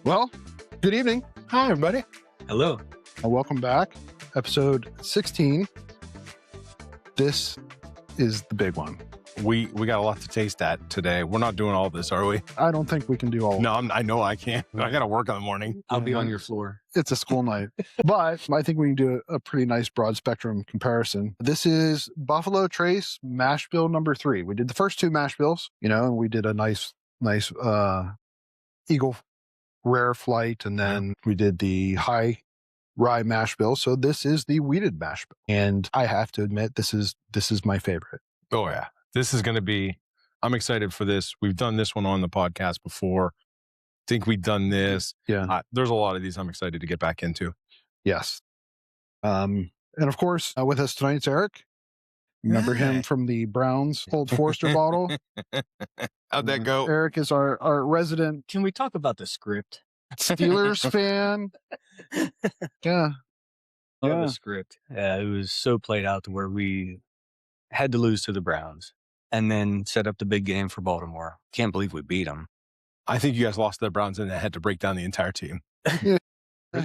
Well, good evening. Hi, everybody. Hello. Welcome back. Episode 16. This is the big one. We got a lot to taste at today. We're not doing all this, are we? I don't think we can do all of it. No, I know I can't. I got to work in the morning. I'll be on your floor. It's a school night. But I think we can do a pretty nice broad spectrum comparison. This is Buffalo Trace Mashbill number 3. We did the first two Mashbills, and we did a nice Eagle Rare Flight, and then we did the high rye mash bill. So this is the wheated mash bill, and I have to admit this is my favorite. Oh yeah, this is going to be. I'm excited for this. We've done this one on the podcast before. I think we've done this. Yeah, there's a lot of these I'm excited to get back into. Yes, and of course with us tonight's Eric. Remember him from the Browns Old Forester bottle? How'd that go? Eric is our resident. Can we talk about the script? Steelers fan. Yeah. The script. Yeah, it was so played out to where we had to lose to the Browns and then set up the big game for Baltimore. Can't believe we beat them. I think you guys lost to the Browns and had to break down the entire team.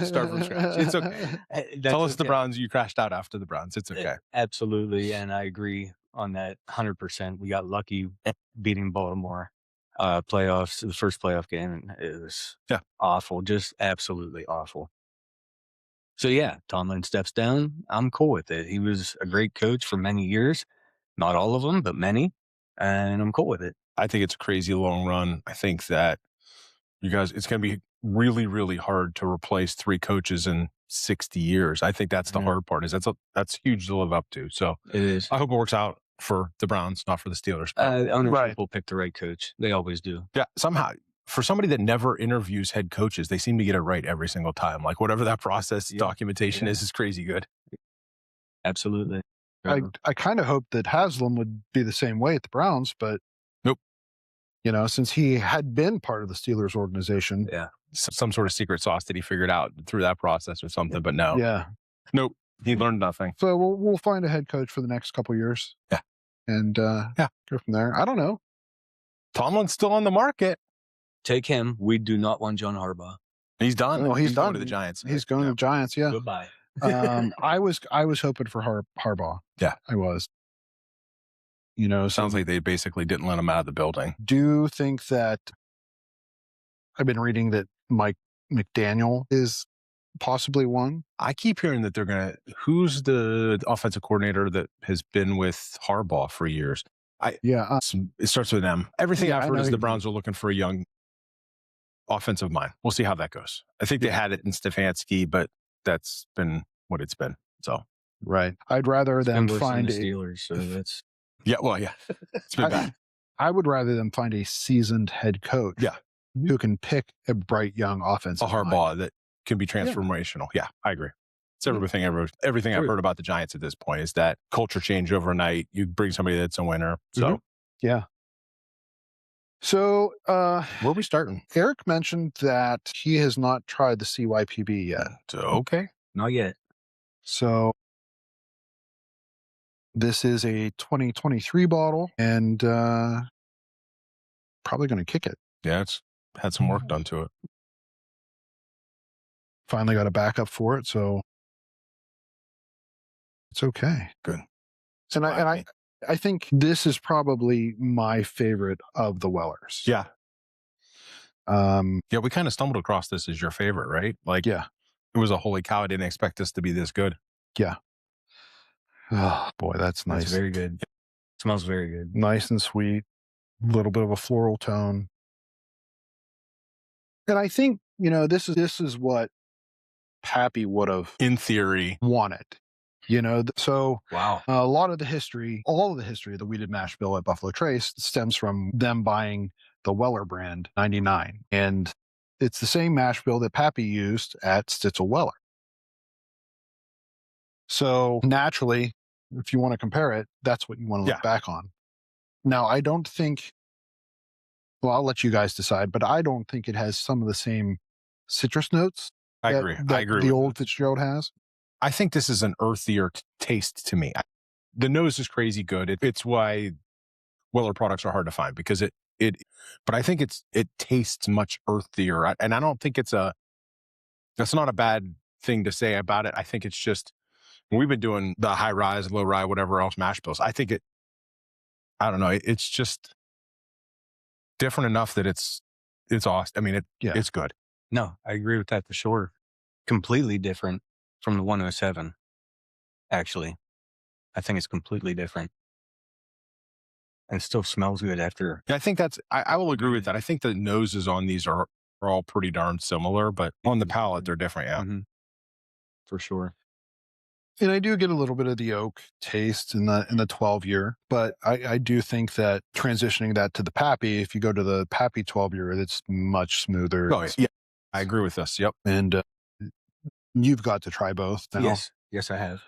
Start from scratch. It's okay. Tell us the Browns, you crashed out after the Browns. It's okay. Absolutely. And I agree on that 100%. We got lucky beating Baltimore playoffs, the first playoff game. And it was awful, just absolutely awful. So yeah, Tomlin steps down. I'm cool with it. He was a great coach for many years. Not all of them, but many. And I'm cool with it. I think it's a crazy long run. I think that you guys, it's going to be really, really hard to replace 3 coaches in 60 years. I think that's the hard part. That's huge to live up to. So it is. I hope it works out for the Browns, not for the Steelers. Ownership will pick the right coach. They always do. Yeah, somehow. For somebody that never interviews head coaches, they seem to get it right every single time. Like whatever that process documentation is crazy good. Absolutely. I kind of hope that Haslam would be the same way at the Browns, but nope. Since he had been part of the Steelers organization. Yeah. Some sort of secret sauce that he figured out through that process or something, but no. Yeah. Nope. He learned nothing. So we'll find a head coach for the next couple of years. Yeah. And go from there. I don't know. Tomlin's still on the market. Take him. We do not want John Harbaugh. He's done. Well, he's done going to the Giants. He's going to the Giants. Yeah. Goodbye. I was hoping for Harbaugh. Yeah, I was. Sounds like they basically didn't let him out of the building. Do think that I've been reading that Mike McDaniel is possibly one. I keep hearing that who's the offensive coordinator that has been with Harbaugh for years? It starts with an M. Everything I've heard is the Browns are looking for a young offensive mind. We'll see how that goes. I think they had it in Stefanski, but that's been what it's been. So right. I'd rather them find the Steelers. So that's it's been bad. I would rather them find a seasoned head coach. Yeah. Who can pick a bright young offensive a Harbaugh that can be transformational. Yeah, I agree. It's everything I've heard about the Giants at this point is that culture change overnight. You bring somebody that's a winner. So yeah. So where are we starting? Eric mentioned that he has not tried the CYPB yet. Okay. Not yet. So this is a 2023 bottle and probably going to kick it. Yeah, it's had some work done to it. Finally got a backup for it, so it's okay. Good. And I think this is probably my favorite of the Wellers. Yeah. We kind of stumbled across this as your favorite, right? Like, it was a holy cow. I didn't expect this to be this good. Yeah. Oh boy, that's nice. It's very good. Smells very good. Nice and sweet. A little bit of a floral tone. And I think, this is what Pappy would have, in theory, wanted. So wow. All of the history of the wheated mash bill at Buffalo Trace stems from them buying the Weller brand 99. And it's the same mash bill that Pappy used at Stitzel Weller. So naturally, if you want to compare it, that's what you want to look back on. Now, I don't think, I'll let you guys decide, but I don't think it has some of the same citrus notes. I agree. The old Fitzgerald has. I think this is an earthier taste to me. The nose is crazy good. It's why Weller products are hard to find because But I think it tastes much earthier. And I don't think that's not a bad thing to say about it. I think it's just, when we've been doing the high rise, low rye, whatever else mash bills, I don't know. It's just different enough that it's awesome. I mean, it's good. No, I agree with that for sure. Completely different from the 107. Actually, I think it's completely different, and it still smells good after. Yeah, I think I will agree with that. I think the noses on these are all pretty darn similar, but on the palate they're different. Yeah, for sure. And I do get a little bit of the oak taste in the 12-year, but I do think that transitioning that to the Pappy, if you go to the Pappy 12-year, it's much smoother. Oh, yeah, I agree with this. Yep. And you've got to try both now. Yes, I have.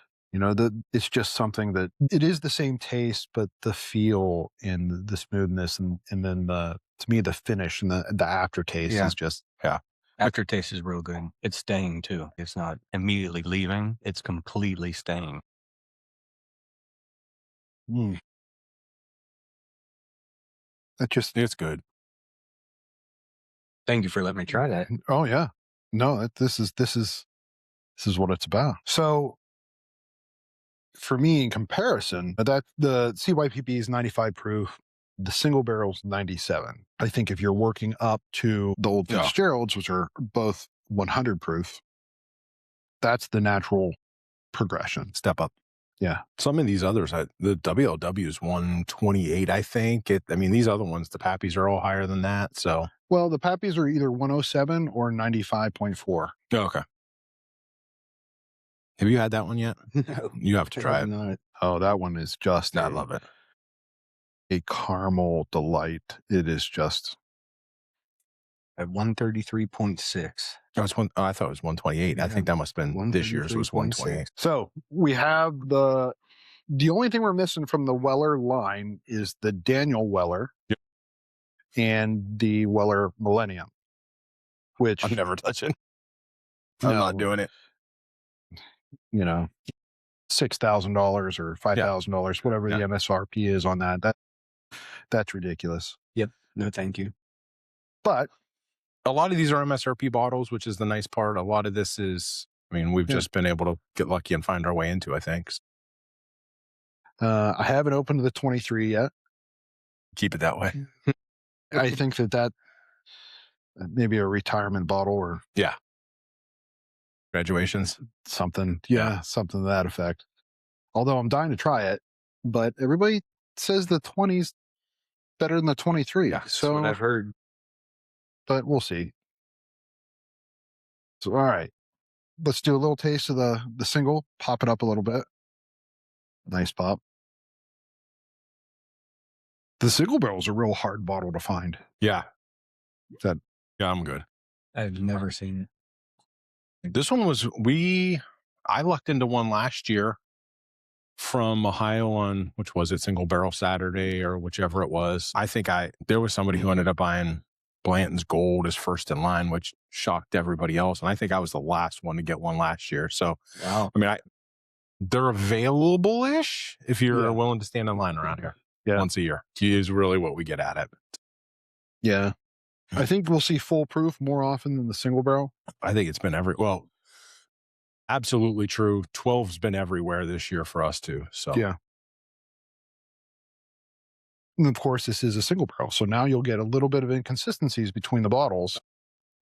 It's just something that it is the same taste, but the feel and the smoothness and then to me, the finish and the aftertaste is just, Aftertaste is real good. It's staying too. It's not immediately leaving. It's completely staying. It's good. Thank you for letting me try that. Oh yeah. No, this is what it's about. So for me, in comparison, that the CYPB is 95 proof. The single barrel's 97. I think if you're working up to the old Fitzgeralds, which are both 100 proof, that's the natural progression. Step up. Yeah. Some of these others, the WLW is 128, I think. These other ones, the Pappies are all higher than that. So, well, the Pappies are either 107 or 95.4. Oh, okay. Have you had that one yet? No, you have to try it. Not. Oh, that one is just. I love it. A caramel delight. It is just at 133.6. I thought it was 128. Yeah. I think that must have been this year's was 128. So we have the only thing we're missing from the Weller line is the Daniel Weller and the Weller Millennium, which I'm never touching. I'm not doing it. $6,000 or $5,000, whatever the MSRP is on that. That's ridiculous. Yep. No, thank you. But a lot of these are MSRP bottles, which is the nice part. A lot of this is, we've just been able to get lucky and find our way into, I think. I haven't opened the 23 yet. Keep it that way. I think that maybe a retirement bottle or graduations, something. Something to that effect. Although I'm dying to try it, but everybody says the 20's better than the 23. That's what I've heard. But we'll see. So, all right. Let's do a little taste of the single. Pop it up a little bit. Nice pop. The single barrel is a real hard bottle to find. Yeah. I'm good. I've never seen it. This one was, I lucked into one last year from Ohio on, which was it, Single Barrel Saturday or whichever it was. I think there was somebody who ended up buying Blanton's Gold as first in line, which shocked everybody else. And I think I was the last one to get one last year. So, wow. They're available-ish if you're willing to stand in line around here once a year. Is really what we get at it. Yeah. I think we'll see full proof more often than the single barrel. I think it's been absolutely true. 12's been everywhere this year for us too. So yeah. And of course, this is a single barrel. So now you'll get a little bit of inconsistencies between the bottles.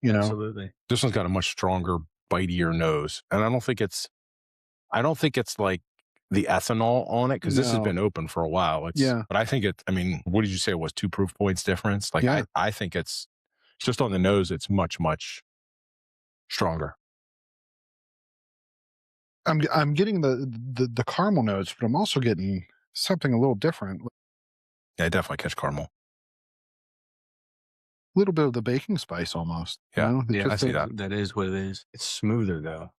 Absolutely. This one's got a much stronger, bitier nose. And I don't think it's like the ethanol on it, because this has been open for a while. But I think what did you say it was? 2 proof points difference? I think it's just on the nose, it's much, much stronger. I'm getting the caramel notes, but I'm also getting something a little different. Yeah, I definitely catch caramel. A little bit of the baking spice almost. Yeah, I see that. That is what it is. It's smoother though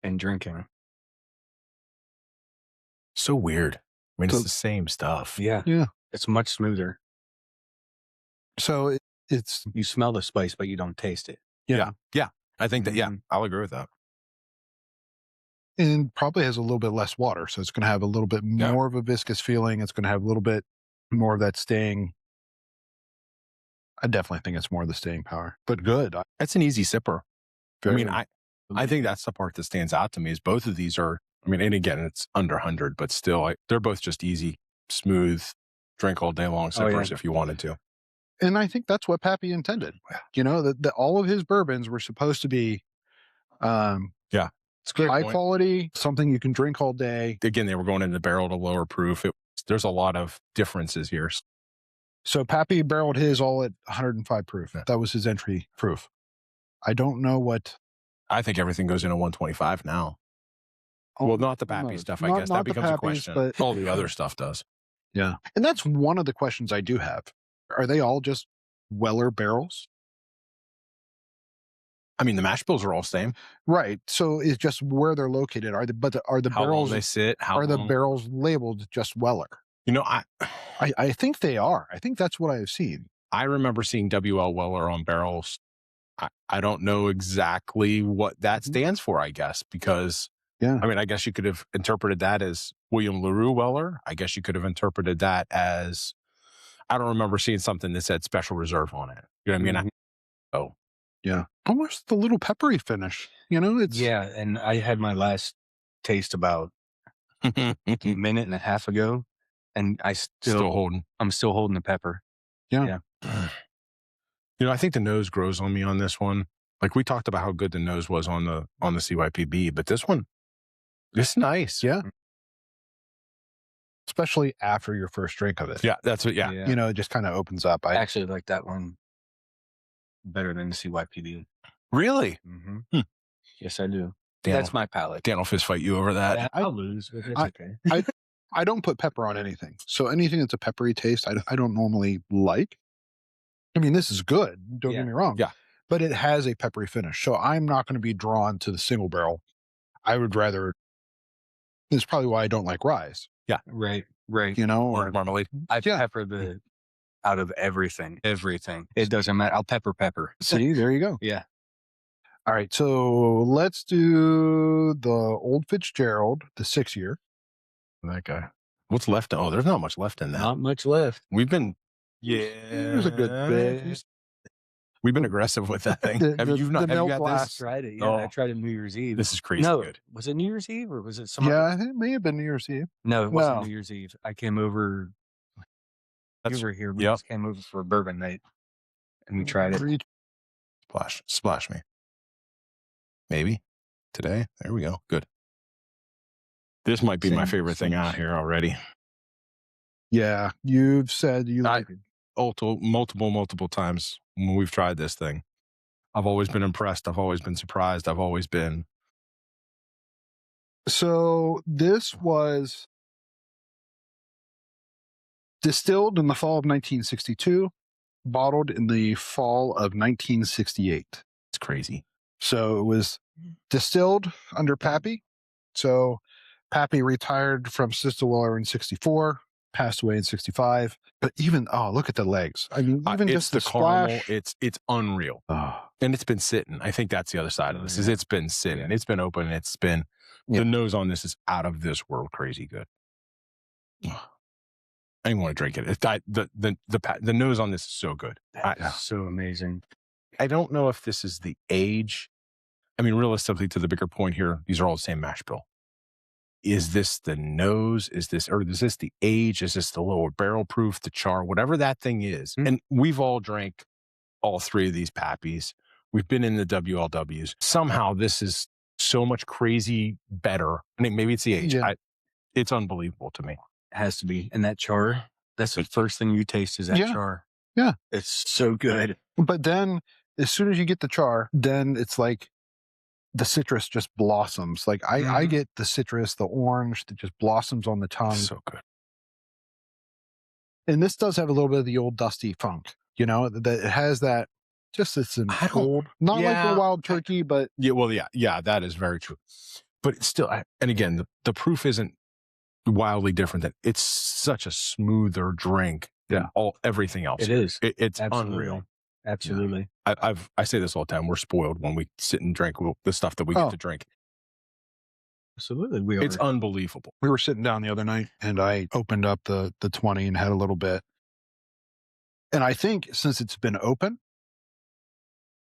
in drinking. So weird. It's the same stuff. Yeah. It's much smoother. So it's you smell the spice, but you don't taste it. Yeah. I think that. I'll agree with that. And probably has a little bit less water, so it's going to have a little bit more of a viscous feeling. It's going to have a little bit more of that staying I definitely think it's more the staying power, but good. That's an easy sipper. I think that's the part that stands out to me is both of these are, and again, it's under 100, but still, they're both just easy, smooth, drink all day long sippers if you wanted to. And I think that's what Pappy intended. That all of his bourbons were supposed to be it's high quality, something you can drink all day. Again, they were going into barrel to lower proof. There's a lot of differences here. So Pappy barreled his all at 105 proof. Yeah. That was his entry proof. I don't know what. I think everything goes into 125 now. Well, not the Pappy stuff, I guess. That becomes a question. But all the other stuff does. Yeah. And that's one of the questions I do have. Are they all just Weller barrels? The Mashbills are all same. Right. So it's just where they're located. Are the how barrels long they sit? The barrels labeled just Weller? I think they are. I think that's what I have seen. I remember seeing WL Weller on barrels. I don't know exactly what that stands for, I guess, because, I guess you could have interpreted that as William LaRue Weller. I guess you could have interpreted that as, I don't remember seeing something that said special reserve on it. You know what I mean? Oh. Yeah. Almost the little peppery finish. It's. Yeah. And I had my last taste about a minute and a half ago, and I'm still holding the pepper. Yeah. I think the nose grows on me on this one. Like we talked about how good the nose was on the CYPB, but this one, it's nice. Yeah. Especially after your first drink of it. Yeah, that's what. Yeah. It just kind of opens up. I actually like that one better than the CYPB. Really? Mm-hmm. Yes, I do. That's my palate. Dan will fist fight you over that. Yeah, I'll lose. But it's okay. I don't put pepper on anything. So anything that's a peppery taste, I don't normally like. This is good. Don't get me wrong. Yeah. But it has a peppery finish. So I'm not going to be drawn to the single barrel. I would rather. This is probably why I don't like rye. Yeah. Right. Or marmalade. I pepper the out of everything. It doesn't matter. I'll pepper. See, there you go. Yeah. All right. So let's do the old Fitzgerald, the 6-year. That guy. What's left? Oh, there's not much left in that. Not much left. We've been. Yeah. There's a good bit. We've been aggressive with that thing. Have you got this? I tried it. Yeah, I tried it New Year's Eve. This is crazy good. Was it New Year's Eve or was it some? Yeah, it may have been New Year's Eve. No, it wasn't New Year's Eve. I came over. You were here. We just came over for a bourbon night, and we tried it. Splash me. Maybe today. There we go. Good. This might be my favorite thing out here already. Yeah, you've said you like it. Multiple times when we've tried this thing. I've always been impressed. I've always been surprised. I've always been. So this was distilled in the fall of 1962, bottled in the fall of 1968. It's crazy. So it was distilled under Pappy. So Pappy retired from Distillery in 64. Passed away in 65, but even look at the legs. Even just the caramel, it's unreal, and it's been sitting. I think that's the other side of this. Is it's been sitting, it's been open, it's been the nose on this is out of this world crazy good. I didn't want to drink it. The nose on this is so good. That's so amazing. I don't know if this is the age. Realistically, to the bigger point here, these are all the same mash bill. Is this the nose? Is this the age? Is this the lower barrel proof, the char, whatever that thing is? Mm-hmm. And we've all drank all three of these Pappies. We've been in the WLWs. Somehow this is so much crazy better. Maybe it's the age. Yeah. It's unbelievable to me. It has to be. And that char, that's the first thing you taste is that char. Yeah. It's so good. But then as soon as you get the char, then it's like, the citrus just blossoms. Like I get the citrus, the orange that just blossoms on the tongue. So good. And this does have a little bit of the old dusty funk, that it has that it's an old, not like the wild turkey, but that is very true. But it's still, and again, the proof isn't wildly different. That it's such a smoother drink than everything else. It is. It's Absolutely. Unreal. Absolutely. I say this all the time. We're spoiled when we sit and drink the stuff that we get to drink. Absolutely. It's unbelievable. We were sitting down the other night and I opened up the 20 and had a little bit. And I think since it's been open,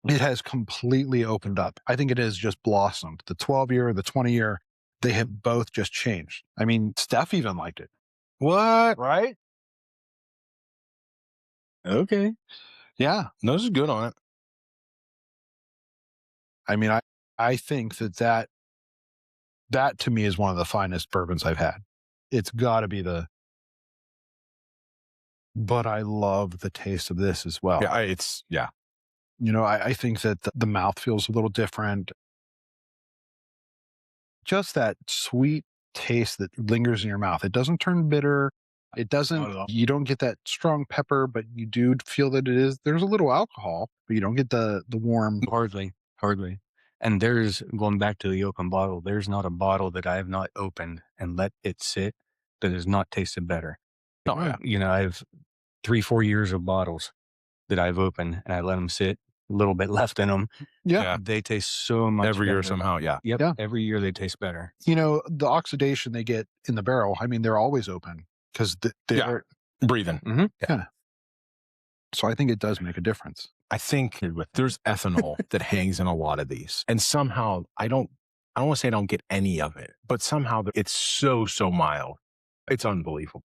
it has completely opened up. I think it has just blossomed. The 12-year, the 20-year, they have both just changed. I mean, Steph even liked it. What? Right? Okay. Yeah. Nose is good on it. I mean, I think that to me is one of the finest bourbons I've had. It's got to be but I love the taste of this as well. Yeah, You know, I think that the mouth feels a little different. Just that sweet taste that lingers in your mouth. It doesn't turn bitter. It doesn't, you don't get that strong pepper, but you do feel that there's a little alcohol, but you don't get the warm. Hardly. And going back to the open bottle, there's not a bottle that I have not opened and let it sit that has not tasted better. Oh, yeah. You know, I have 3-4 years of bottles that I've opened and I let them sit, a little bit left in them. Yeah. They taste so much every better. year somehow. Yeah. Yep. Yeah. Every year they taste better. You know, the oxidation they get in the barrel, I mean, they're always open because they're breathing. Mm-hmm. Yeah. So I think it does make a difference. I think there's ethanol that hangs in a lot of these. And somehow I don't want to say I don't get any of it, but somehow it's so mild. It's unbelievable.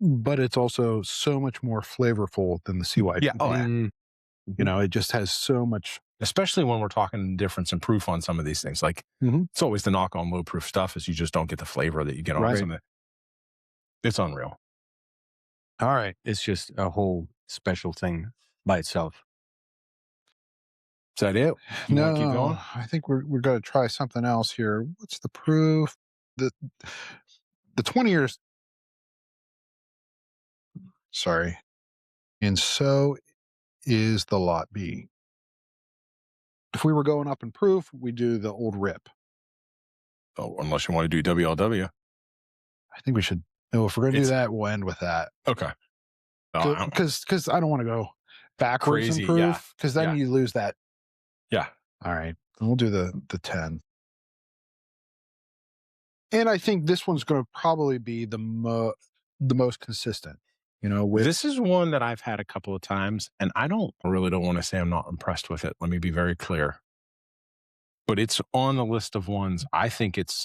But it's also so much more flavorful than the CYPB. Yeah. Oh, yeah. You know, it just has so much. Especially when we're talking difference in proof on some of these things. Like it's always the knock on low proof stuff is you just don't get the flavor that you get on some of it. It's unreal. All right. It's just a whole special thing by itself. Is that it? No, keep going? I think we're going to try something else here. What's the proof? The 20 years. Sorry. And so is the lot B. If we were going up in proof, we do the old rip. Oh, unless you want to do WLW. I think we should. No, if we're going to do that, we'll end with that. Okay. Because I don't want to go backwards Crazy, in proof, because then yeah. you lose that. Yeah. All right. And we'll do the 10. And I think this one's going to probably be the most consistent. You know, this is one that I've had a couple of times, and I really don't want to say I'm not impressed with it. Let me be very clear. But it's on the list of ones.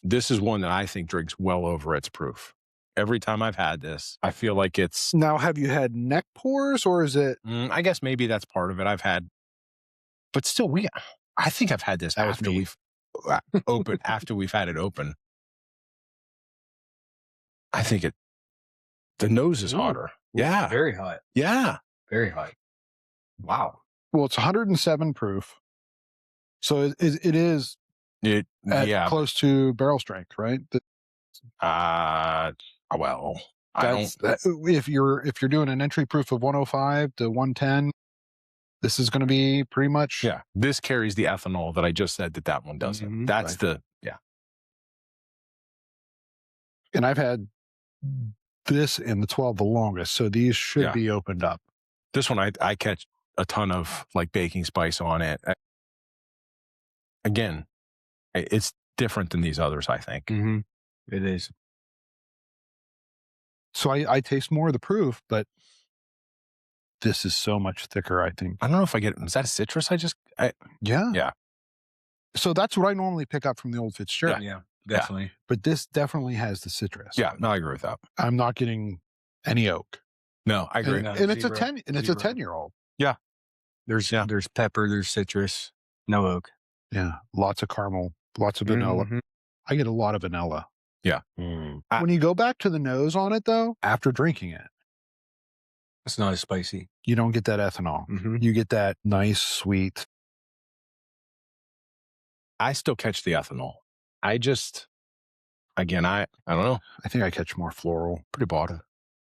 This is one that I think drinks well over its proof. Every time I've had this, I feel like it's. Now, have you had neck pours or is it? I guess maybe that's part of it. I've had, but still, I think I've had this after we've had it open. I think the nose is hotter. Yeah. Very hot. Yeah. Very hot. Wow. Well, it's 107 proof. So it is close to barrel strength, right? Well, if you're doing an entry proof of 105 to 110, this is going to be pretty much. Yeah. This carries the ethanol that I just said that one doesn't. Mm-hmm. That's right. Yeah. And I've had this in the 12 the longest, so these should be opened up. This one, I catch a ton of like baking spice on it. Again, it's different than these others, I think. Mm-hmm. It is. So I taste more of the proof, but this is so much thicker, I think. I don't know if I get, is that a citrus? Yeah. Yeah. So that's what I normally pick up from the old Fitzgerald. Yeah, definitely. Yeah. But this definitely has the citrus. Yeah, no, I agree with that. I'm not getting any oak. No, I agree. And it's a 10-year-old. Yeah. There's pepper, there's citrus, no oak. Yeah. Lots of caramel, lots of vanilla. Mm-hmm. I get a lot of vanilla. Yeah. When you go back to the nose on it, though, after drinking it, it's not as spicy. You don't get that ethanol. Mm-hmm. You get that nice, sweet. I still catch the ethanol. I don't know. I think I catch more floral. Pretty bottle.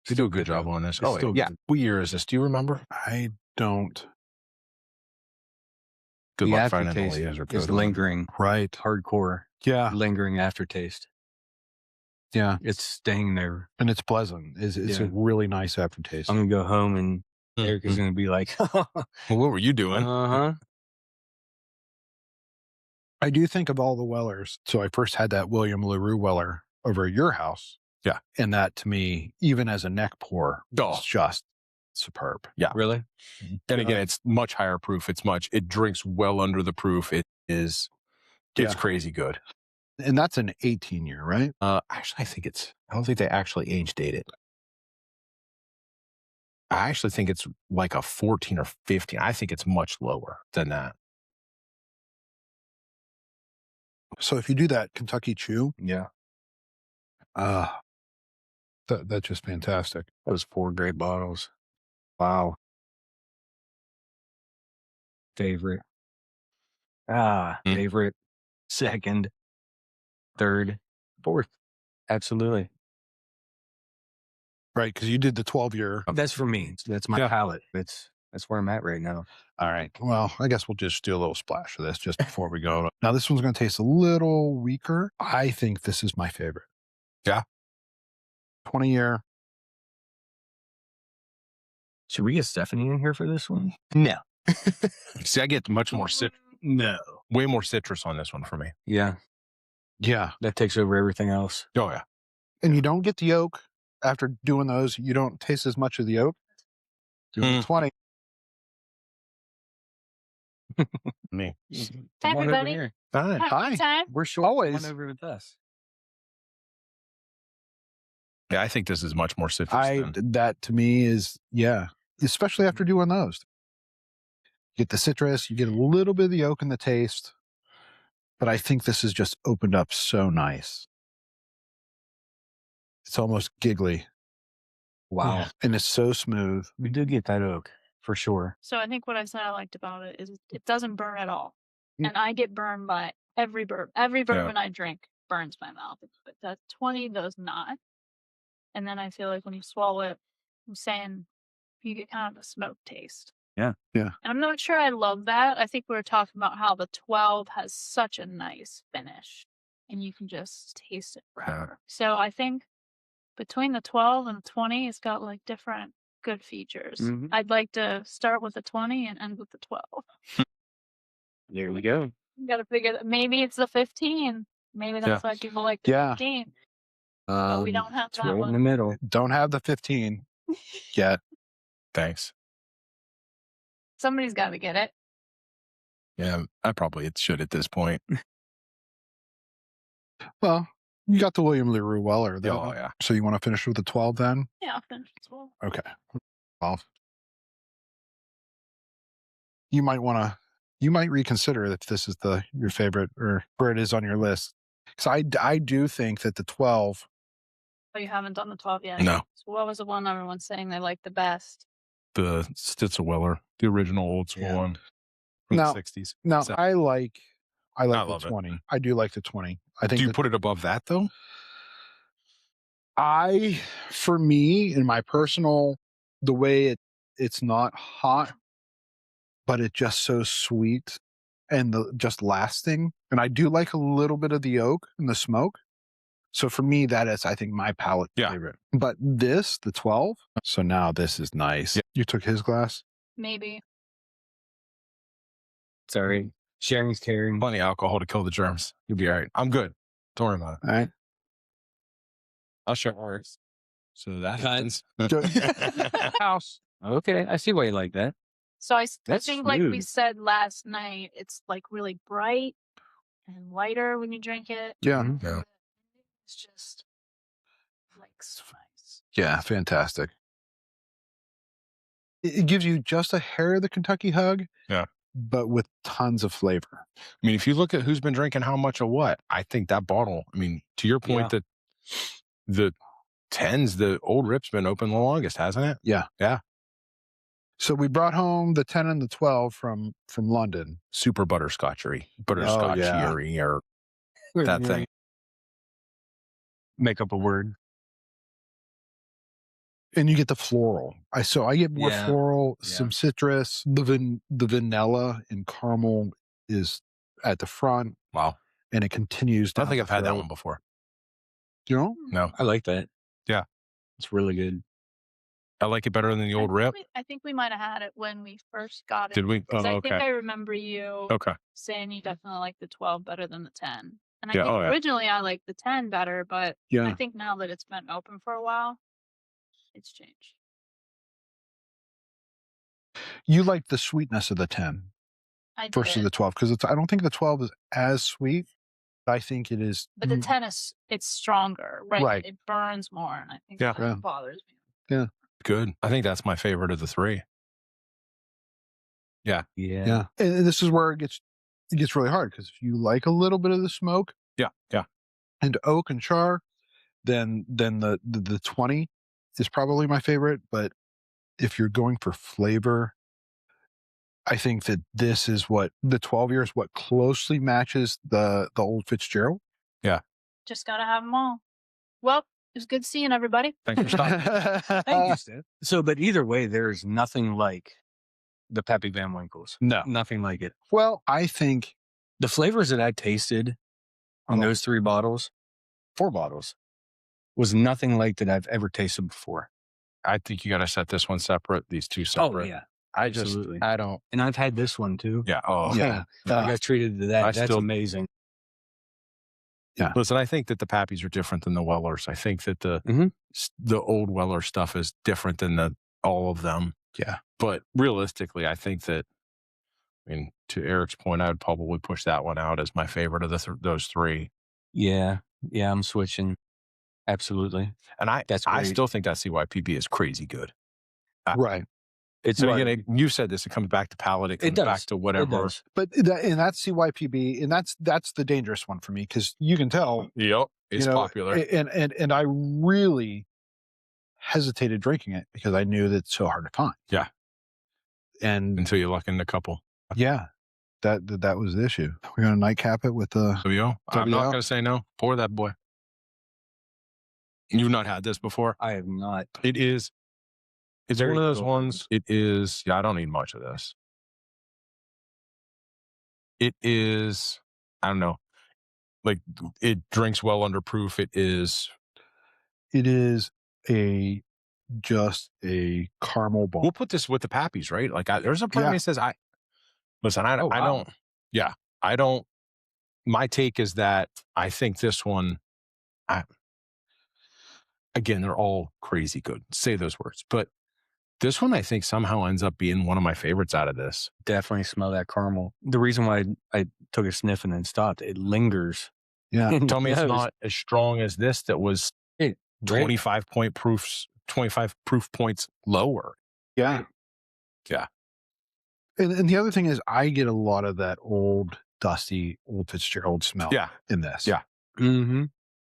They do a good job on this. Oh, yeah. What year is this? Do you remember? I don't. Good the luck finding all aftertaste the others are is good. lingering. Right. Hardcore. Yeah. Lingering aftertaste. Yeah. It's staying there. And it's pleasant. It's a really nice aftertaste. I'm going to go home and Eric is going to be like, well, what were you doing? Uh-huh. I do think of all the Wellers. So I first had that William LaRue Weller over at your house. Yeah. And that to me, even as a neck pour, is just superb. Yeah. Really? And again, it's much higher proof. It drinks well under the proof. It's crazy good. And that's an 18-year, right? Actually, I don't think they actually age date it. I actually think it's like a 14 or 15. I think it's much lower than that. So if you do that Kentucky Chew, Yeah. That's just fantastic. That was 4 great bottles. Wow. Favorite. Favorite. Second. Third. Fourth. Absolutely. Right, because you did the 12-year. That's for me. That's my palate. That's where I'm at right now. All right. Well, I guess we'll just do a little splash of this just before we go. Now, this one's going to taste a little weaker. I think this is my favorite. Yeah. 20-year. Should we get Stephanie in here for this one? No. See, I get much more way more citrus on this one for me. Yeah. Yeah. That takes over everything else. Oh, yeah. And you don't get the oak. After doing those, you don't taste as much of the oak. Doing 20. Me. Hi, everybody. Hi. Time. We're short. Always. Come on over with us. Yeah, I think this is much more citrus. That to me is, especially after doing those. You get the citrus, you get a little bit of the oak in the taste, but I think this has just opened up so nice. It's almost giggly. Wow. Yeah. And it's so smooth. We did get that oak for sure. So I think what I said I liked about it is it doesn't burn at all. And I get burned by every bourbon. Every bourbon I drink burns my mouth. But that 20 does not. And then I feel like when you swallow it, I'm saying you get kind of a smoke taste. Yeah. Yeah. And I'm not sure I love that. I think we were talking about how the 12 has such a nice finish. And you can just taste it forever. So I think between the 12 and the 20, it's got like different good features. Mhm. I'd like to start with the 20 and end with the 12. There we go. You got to figure that maybe it's the 15. Maybe that's why people like the 15. But we don't have It's that right in one. the middle. Don't have the 15 yet. Thanks. Somebody's got to get it. Yeah, I probably should at this point. Well, you got the William LaRue Weller, though. Oh, yeah. So you want to finish with the 12 then? Yeah, I'll finish as well. Okay. 12. You might reconsider if this is your favorite or where it is on your list. Because I do think that the 12. Oh, you haven't done the 12 yet? No. So what was the one everyone's saying they like the best? The Stitzer Weller, the original old school one from the 60s. Now, I like the 20. It. I do like the 20. I think. Do you put it above that, though? For me, in my personal, the way it's not hot, but it's just so sweet and just lasting. And I do like a little bit of the oak and the smoke. So for me, that is, I think, my palate favorite. But the 12. So now this is nice. Yeah. You took his glass? Maybe. Sorry. Sharing's caring. Plenty of alcohol to kill the germs. You'll be all right. I'm good. Don't worry about it. All right. I'll share ours. So that happens. House. Okay. I see why you like that. So I That's think, like we smooth. said last night, it's like really bright and lighter when you drink it. Yeah. Yeah. It's just like so nice. Yeah, fantastic. It gives you just a hair of the Kentucky hug. Yeah. But with tons of flavor. I mean, if you look at who's been drinking how much of what, I think that bottle, I mean, to your point that the 10s, the old rip's been open the longest, hasn't it? Yeah. Yeah. So we brought home the 10 and the 12 from London. Super butterscotchery or that thing. Make up a word. And you get the floral. I get more floral, Yeah. some citrus. The vanilla and caramel is at the front. Wow. And it continues I down don't think the I've had that throat. one before. You know? No. I like that. Yeah. It's really good. I like it better than the old rip. I think we might have had it when we first got it. Did we? Oh, I okay. think I remember you Okay. saying you definitely like the 12 better than the 10. And I think originally I liked the 10 better, but I think now that it's been open for a while, it's changed. You like the sweetness of the 10 versus the 12 because I don't think the 12 is as sweet. I think it is. But the 10 it's stronger, right? Right. It burns more, and I think that bothers me. Yeah. Good. I think that's my favorite of the three. Yeah. And this is where it gets really hard because if you like a little bit of the smoke, and oak and char, then the 20 is probably my favorite. But if you're going for flavor, I think that this is what the 12 years what closely matches the old Fitzgerald. Yeah. Just gotta have them all. Well, it was good seeing everybody. Thanks for stopping. Thank you, Steph. So, but either way, there's nothing like the Pappy Van Winkles. No. Nothing like it. Well, I think the flavors that I tasted on those 4 bottles, was nothing like that I've ever tasted before. I think you got to set this one separate, these two separate. Oh, yeah. Absolutely. I don't. And I've had this one too. Yeah. Oh, yeah. I got treated to that. That's amazing. Yeah. Listen, I think that the Pappies are different than the Wellers. I think that the old Weller stuff is different than all of them. Yeah. But realistically, I think that, I mean, to Eric's point, I would probably push that one out as my favorite of those three. Yeah. Yeah, I'm switching. Absolutely. And I still think that CYPB is crazy good. Right. It's again, you said this, it comes back to palate, it comes back to whatever. But that's CYPB, and that's the dangerous one for me because you can tell. Yep. It's popular. And I really hesitated drinking it because I knew that it's so hard to find. Yeah. And until you luck in a couple. Yeah. That was the issue. We're going to nightcap it with the WO. I'm not going to say no. Pour that boy. You've not had this before? I have not. It's one of those ones. It is. Yeah, I don't need much of this. It is. I don't know. Like it drinks well under proof. It is just a caramel bomb. We'll put this with the Pappies, right? Like there's a part of me that says I don't. Yeah, I don't. My take is that I think this one. Again, they're all crazy good. Say those words, but this one I think somehow ends up being one of my favorites out of this. Definitely smell that caramel. The reason why I took a sniff and then stopped, it lingers. Yeah. Tell me it's not as strong as this that was 25 proof points lower. Yeah. Yeah. And the other thing is I get a lot of that old Fitzgerald smell in this. Yeah. Mm-hmm.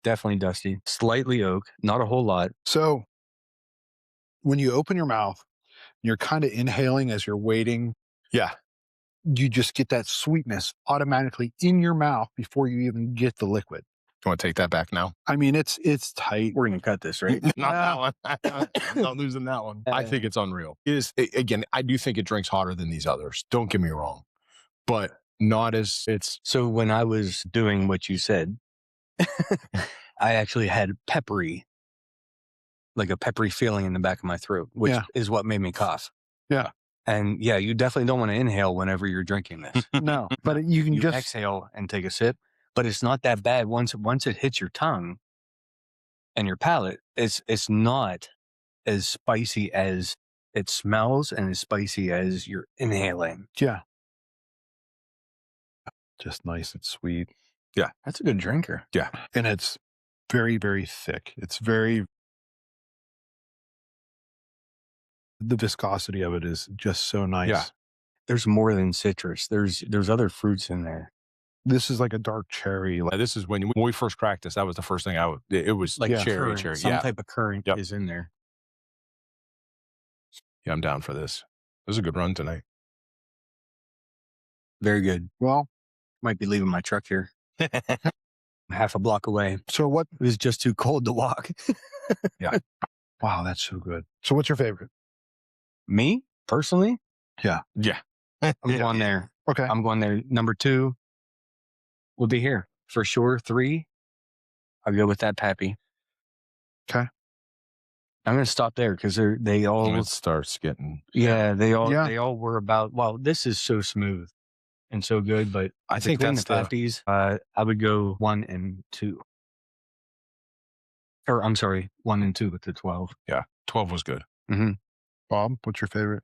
Definitely dusty. Slightly oak, not a whole lot. So when you open your mouth, you're kind of inhaling as you're waiting. Yeah. You just get that sweetness automatically in your mouth before you even get the liquid. Do you want to take that back now? I mean, it's tight. We're going to cut this, right? Not that one. I'm not losing that one. I think it's unreal. Again, I do think it drinks hotter than these others. Don't get me wrong. But not as it's. So when I was doing what you said, I actually had peppery, like a peppery feeling in the back of my throat, which is what made me cough. Yeah. And yeah, you definitely don't want to inhale whenever you're drinking this. No, but you can just exhale and take a sip, but it's not that bad. Once it hits your tongue and your palate, it's not as spicy as it smells and as spicy as you're inhaling. Yeah. Just nice and sweet. Yeah. That's a good drinker. Yeah. And it's very, very thick. It's very, the viscosity of it is just so nice. Yeah. There's more than citrus. There's other fruits in there. This is like a dark cherry. This is when we first cracked this. That was the first thing it was like cherry. Some type of currant is in there. Yeah, I'm down for this. This is a good run tonight. Very good. Well, might be leaving my truck here. Half a block away. So what? It was just too cold to walk. Yeah. Wow, that's so good. So what's your favorite? Me, personally? Yeah. Yeah. I'm going there. Okay. I'm going there. Number 2 will be here. For sure. 3, I'll go with that Pappy. Okay. I'm going to stop there because they all... It starts getting... Yeah, they all were about, wow, this is so smooth. and so good. But I think that's the Pappies, I would go 1 and 2. Or I'm sorry, 1 and 2 with the 12. Yeah, 12 was good. Mm-hmm. Bob, what's your favorite?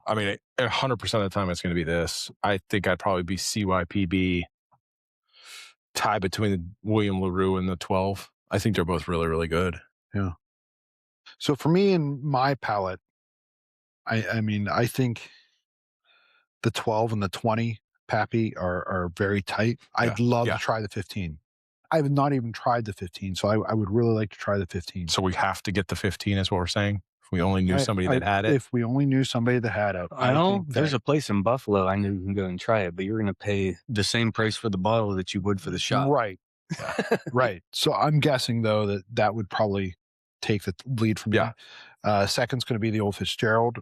I mean, 100% of the time it's going to be this. I think I'd probably be CYPB, tie between the William LaRue and the 12. I think they're both really, really good. Yeah. So for me and my palate, I mean, I think the 12 and the 20 Pappy are very tight. I'd love to try the 15. I have not even tried the 15, so I would really like to try the 15. So we have to get the 15 is what we're saying? If we only knew somebody that had it? If we only knew somebody that had it. I know there's a place in Buffalo I knew you can go and try it, but you're going to pay the same price for the bottle that you would for the shot. Right. Right. So I'm guessing, though, that would probably take the lead from me. Second's going to be the old Fitzgerald,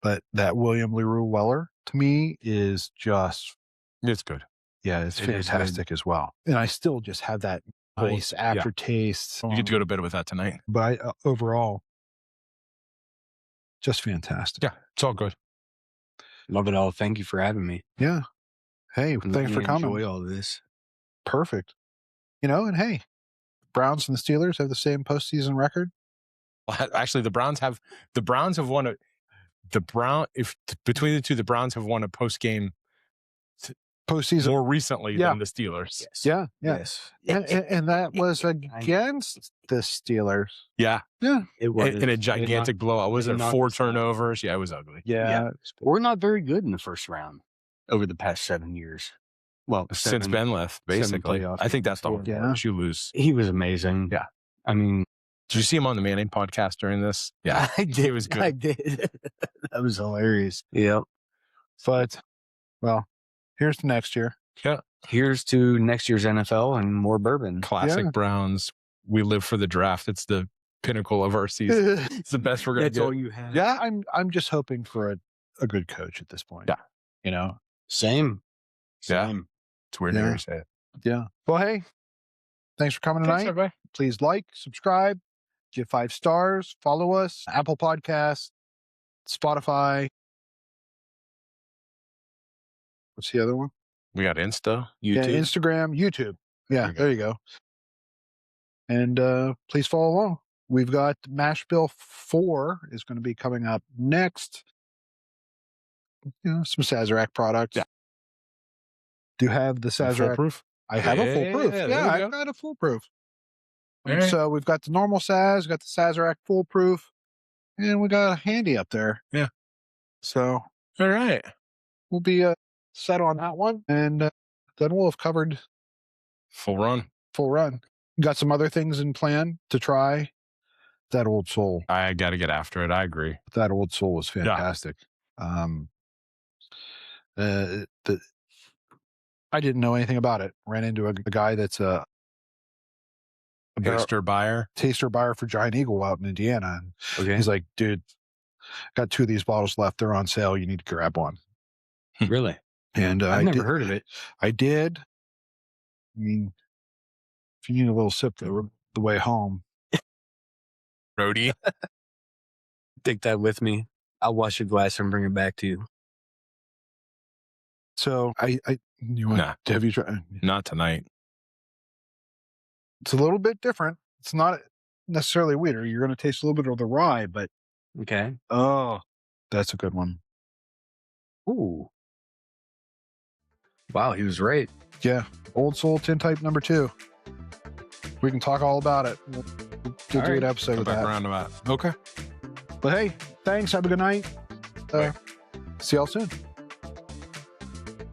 but that William LaRue Weller, to me, is just... It's good. Yeah, it's fantastic as well. And I still just have that nice aftertaste. You get to go to bed with that tonight. But overall, just fantastic. Yeah, it's all good. Love it all. Thank you for having me. Yeah. Hey, thanks for coming. Enjoy all this. Perfect. And hey, Browns and the Steelers have the same postseason record. Well, actually, the Browns have won between the two, the Browns have won a postseason more recently than the Steelers. Yes. Yeah. Yes. And that was against the Steelers. Yeah. Yeah. It was in a gigantic blowout. Was it 4 turnovers? Yeah, it was ugly. Yeah. We're not very good in the first round over the past 7 years. Well, since Ben left, basically. I think that's the whole point. You lose. He was amazing. Yeah. I mean, did you see him on the Manning podcast during this? Yeah. I did. It was good. I did. That was hilarious. Yep. But, well, here's to next year. Yeah. Here's to next year's NFL and more bourbon. Classic Browns. We live for the draft. It's the pinnacle of our season. It's the best we're going to get. That's all you have. Yeah, I'm just hoping for a good coach at this point. Yeah. Same. Yeah. It's weird to hear you say it. Yeah. Well, hey, thanks for coming tonight. Everybody. Please like, subscribe, give 5 stars, follow us, Apple Podcasts, Spotify. What's the other one? We got YouTube. Yeah, Instagram, YouTube. Yeah, there you go. And please follow along. We've got Mashbill 4 is going to be coming up next. Some Sazerac products. Yeah. Do you have the Sazerac? Foolproof? I have a foolproof. Yeah, I've got a foolproof. Right. So we've got the normal Saz, got the Sazerac foolproof, and we got a handy up there. Yeah. So. All right. We'll be set on that one, and then we'll have covered full run. Got some other things in plan to try. That Old Soul. I got to get after it. I agree. That Old Soul was fantastic. I didn't know anything about it. Ran into a guy that's a taster buyer for Giant Eagle out in Indiana. And he's like, dude, got 2 of these bottles left. They're on sale. You need to grab one. Really? And I've never heard of it. I did. I mean, if you need a little sip the way home. Roadie. Take that with me. I'll wash your glass and bring it back to you. So have you tried? Not tonight. It's a little bit different. It's not necessarily weeder. You're going to taste a little bit of the rye, but okay. Oh, that's a good one. Ooh. Wow, he was right. Yeah. Old Soul Tintype number 2. We can talk all about it. We'll do an episode of that. Roundabout. Okay. But hey, thanks. Have a good night. See y'all soon.